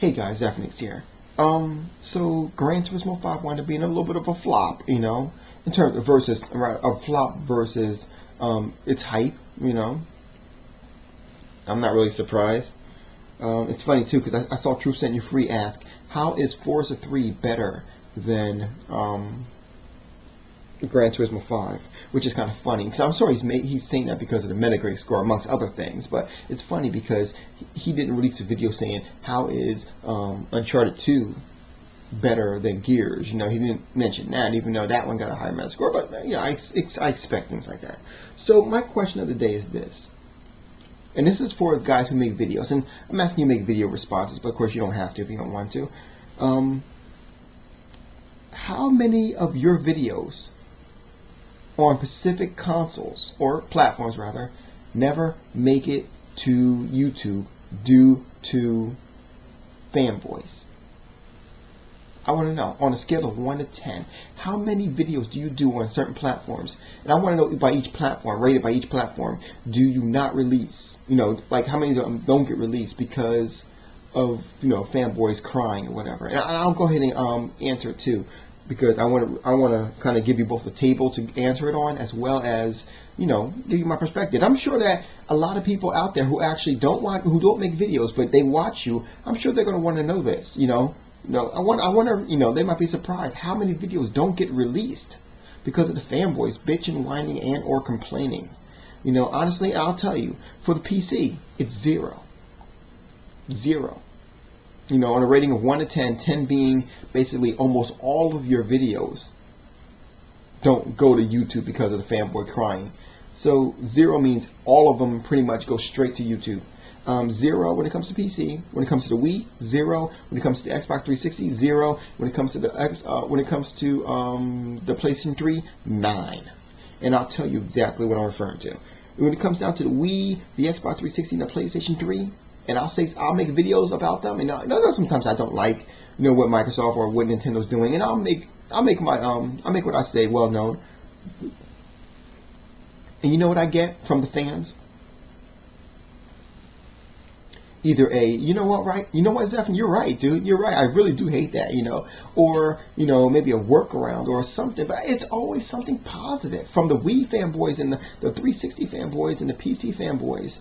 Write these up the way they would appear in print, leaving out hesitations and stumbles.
Hey guys, Zephyrnix here. So Gran Turismo 5 wound up being a little bit of a flop, in terms of a flop versus its hype, I'm not really surprised. It's funny too because I saw Truth Set You Free ask, how is Forza 3 better than Gran Turismo 5, which is kind of funny because I'm sure he's saying that because of the Metacritic score amongst other things, but it's funny because he didn't release a video saying how is Uncharted 2 better than Gears. He didn't mention that, even though that one got a higher Metacritic score, but I expect things like that. So my question of the day is this, and this is for guys who make videos, and I'm asking you to make video responses, but of course you don't have to if you don't want to. How many of your videos on specific consoles, or platforms rather, never make it to YouTube due to fanboys? I want to know, on a scale of 1 to 10, how many videos do you do on certain platforms? And I want to know by each platform, rated by each platform, do you not release? Like how many don't get released because of, fanboys crying or whatever. And I'll go ahead and answer it too, because I want to kind of give you both a table to answer it on, as well as give you my perspective. I'm sure that a lot of people out there who actually don't make videos, but they watch you, I'm sure they're going to want to know this. I wonder, they might be surprised how many videos don't get released because of the fanboys bitching, whining, and or complaining. Honestly, I'll tell you, for the PC, it's 0. 0. On a rating of 1 to 10, 10 being basically almost all of your videos don't go to YouTube because of the fanboy crying. So 0 means all of them pretty much go straight to YouTube. 0 when it comes to PC. When it comes to the Wii, 0. When it comes to the Xbox 360, 0. When it comes to the PlayStation 3, 9. And I'll tell you exactly what I'm referring to. When it comes down to the Wii, the Xbox 360, and the PlayStation 3, and I'll make videos about them, and I know sometimes I don't like what Microsoft or what Nintendo's doing, and I'll make what I say well known. And you know what I get from the fans? Either Zeph, you're right, dude, you're right, I really do hate that, or maybe a workaround or something, but it's always something positive from the Wii fanboys and the 360 fanboys and the PC fanboys,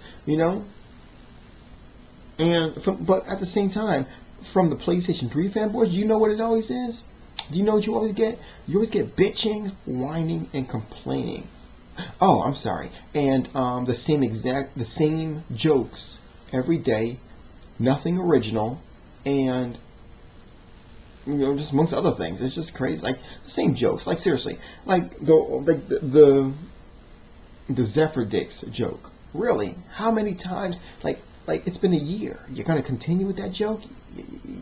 but at the same time, from the PlayStation 3 fanboys, you know what it always is? Do you know what you always get? You always get bitching, whining, and complaining. Oh, I'm sorry. And the same jokes every day, nothing original, and just amongst other things. It's just crazy. Like the same jokes. Like seriously, like the Zephyrnix joke. Really? How many times? Like it's been a year. You're gonna continue with that joke?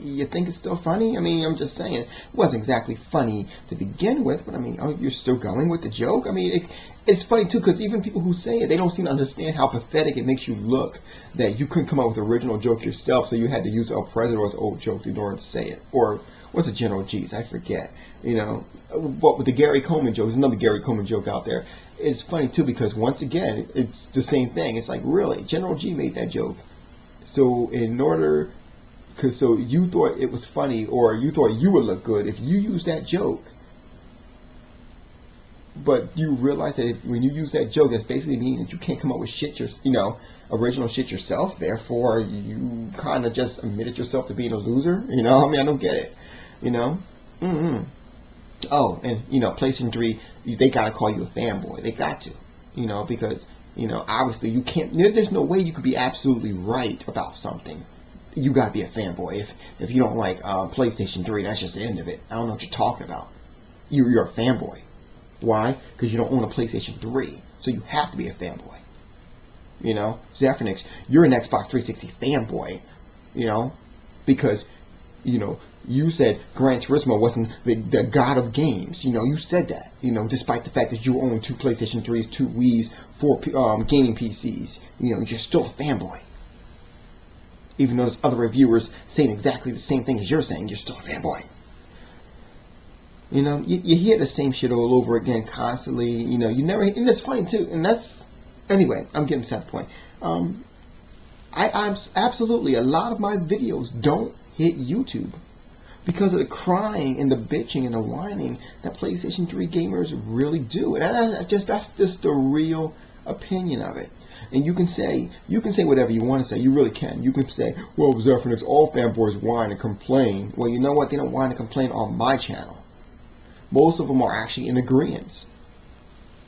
You think it's still funny? I mean, I'm just saying, it wasn't exactly funny to begin with, but I mean, oh, you're still going with the joke? I mean, it's funny too, because even people who say it, they don't seem to understand how pathetic it makes you look that you couldn't come up with an original joke yourself, so you had to use El Presidor's old joke in order to say it. Or what's a General G's? I forget. But with the Gary Coleman joke, there's another Gary Coleman joke out there. It's funny too, because once again, it's the same thing. It's like, really, General G made that joke. So so you thought it was funny, or you thought you would look good if you used that joke, but you realize that when you use that joke, that's basically meaning that you can't come up with shit, original shit yourself. Therefore, you kind of just admitted yourself to being a loser. I mean, I don't get it. Oh, and PlayStation 3, they gotta call you a fanboy. They got to, because obviously you can't. There's no way you could be absolutely right about something. You got to be a fanboy. If you don't like PlayStation 3, that's just the end of it. I don't know what you're talking about. You're a fanboy. Why? Because you don't own a PlayStation 3, so you have to be a fanboy. Zephyrnix, you're an Xbox 360 fanboy. Because you said Gran Turismo wasn't the god of games. You said that. Despite the fact that you own 2 PlayStation 3s, 2 Wii's, 4 gaming PCs. You're still a fanboy. Even though there's other reviewers saying exactly the same thing as you're saying, you're still a fanboy. You hear the same shit all over again constantly. You never, and it's funny too. And that's, anyway, I'm getting to that point. I absolutely, a lot of my videos don't hit YouTube because of the crying and the bitching and the whining that PlayStation 3 gamers really do. And that's just the real opinion of it. And you can say whatever you want to say. You really can. You can say, well, Zephyrnix, all fanboys whine and complain. Well, you know what? They don't whine and complain on my channel. Most of them are actually in agreement.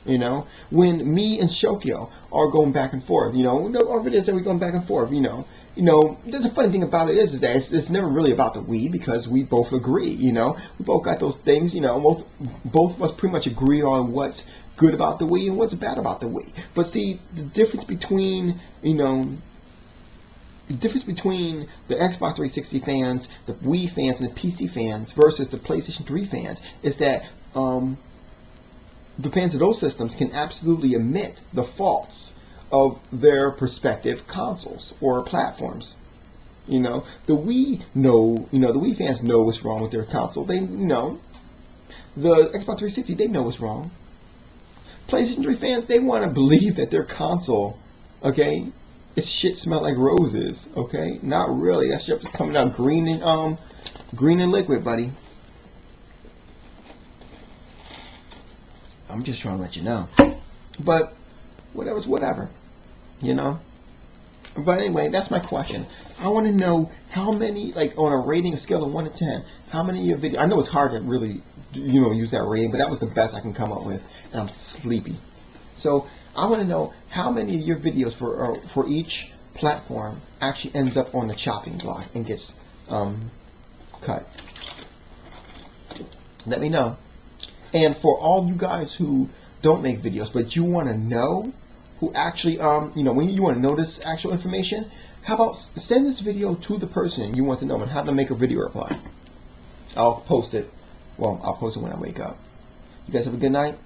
You know, when me and Shokyo are going back and forth, you know, our videos that we're going back and forth, you know, there's a funny thing about it is that it's never really about the Wii, because we both agree, you know, we both got those things, you know, both of us pretty much agree on what's good about the Wii and what's bad about the Wii. But see, the difference between, you know, the Xbox 360 fans, the Wii fans, and the PC fans versus the PlayStation 3 fans is that the fans of those systems can absolutely admit the faults of their respective consoles or platforms. You know, the Wii fans know what's wrong with their console. They know. The Xbox 360, they know what's wrong. PlayStation 3 fans, they want to believe that their console, okay, its shit smell like roses, okay? Not really. That shit was coming out green and liquid, buddy. I'm just trying to let you know. But whatever's whatever, you know? But anyway, that's my question. I want to know how many, like on a rating scale of 1 to 10, how many of your videos, I know it's hard to really, you know, use that rating, but that was the best I can come up with, and I'm sleepy. So I want to know how many of your videos for each platform actually ends up on the chopping block and gets cut. Let me know. And for all you guys who don't make videos, but you want to know who actually, you know, when you want to know this actual information, how about send this video to the person you want to know and have them make a video reply. I'll post it. Well, I'll post it when I wake up. You guys have a good night.